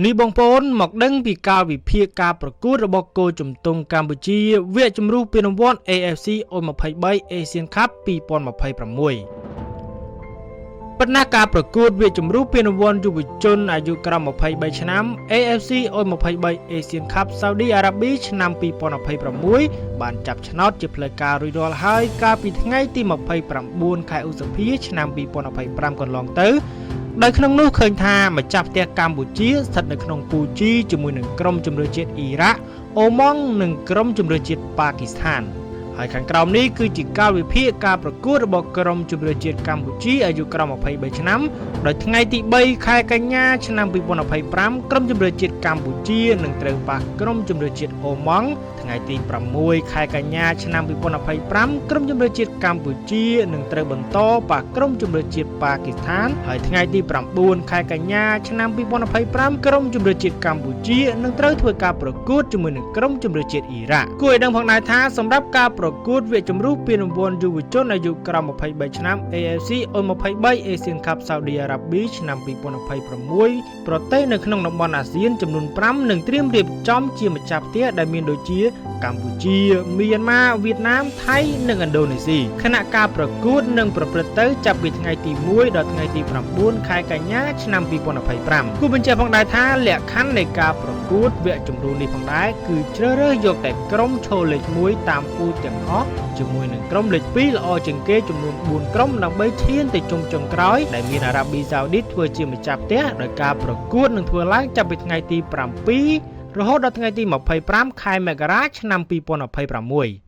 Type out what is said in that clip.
នេះបងប្អូនមកដឹងពីការវិភាគការប្រកួតរបស់គោជំទង់កម្ពុជាវគ្គជម្រុះពានរង្វាន់ AFC U23 Asian Cup 2026 បណ្ណាការប្រកួតវគ្គជម្រុះពានរង្វាន់យុវជនអាយុក្រោម23ឆ្នាំ AFC U23 Asian Cup Saudi Arabia ឆ្នាំ2026បានចាប់ឆ្នោតជាផ្លូវការរួចរាល់ហើយកាលពីថ្ងៃទី29ខែឧសភាឆ្នាំ2025កន្លងទៅដោយក្នុងនោះឃើញថាម្ចាស់ផ្ទះកម្ពុជាស្ថិតនៅក្នុងពូជីជាមួយនឹងក្រុមជម្រើសជាតិអ៊ីរ៉ាក់អូម៉ង់និងក្រុមជម្រើសជាតិប៉ាគីស្ថានហើយខាងក្រោមនេះគឺជាការវិភាគការប្រកួតរបស់ក្រុមជម្រើសជាតិកម្ពុជាអាយុក្រោម23ឆ្នាំដោយថ្ងៃទី3ខែកញ្ញាឆ្នាំ2025ក្រុមជម្រើសជាតិកម្ពុជានឹងត្រូវប៉ះក្រុមជម្រើសជាតិអូម៉ង់ថ្ងៃទី6ខែកញ្ញាឆ្នាំ2025ក្រុមជម្រើសជាតិកម្ពុជានឹងត្រូវបន្តប៉ះក្រុមជម្រើសជាតិប៉ាគីស្ថានហើយថ្ងៃទី9ខែកញ្ញាឆ្នាំ2025ក្រុមជម្រើសជាតិកម្ពុជានឹងត្រូវធ្វើការប្រកួតជាមួយនឹងក្រុមជម្រើសជាតិអ៊ីរ៉ាក់គួរឲ្យដឹងផងដែរថាសម្រាប់ការប្រកួតវគ្គជម្រុះពានរង្វាន់យុវជនអាយុក្រោម23ឆ្នាំ AFC U23 Asian Cup Saudi Arabia ឆ្នាំ2026ប្រទេសនៅក្នុងតំបន់អាស៊ានចំនួន5នឹងត្រៀមរៀបចំជាម្ចាស់ផ្ទះដែលមានដូចជាកម្ពុជាមីយ៉ាន់ម៉ាវៀតណាមថៃនិងឥណ្ឌូនេស៊ីខណៈការប្រកួតនឹងប្រព្រឹត្តទៅចាប់ពីថ្ងៃទី1ដល់ថ្ងៃទី9ខែកញ្ញាឆ្នាំ2025គូបញ្ជាក់ផងដែរថាលក្ខខណ្ឌនៃការប្រកួតវគ្គជម្រុះនេះផងដែរគឺជ្រើសរើសយកតែក្រុមឈរលេខ1តាមពូជទាំងអស់ជាមួយនឹងក្រុមលេខ2ល្អជាងគេចំនួន4ក្រុមដើម្បីឈានទៅជុំចុងក្រោយដែលមានអារ៉ាប៊ីសាអូឌីតធ្វើជាម្ចាស់ផ្ទះដោយការប្រកួតនឹងធ្វើឡើងចាប់ពីថ្ងៃទី7រហូតដល់ថ្ងៃទី25ខែមករាឆ្នាំ2026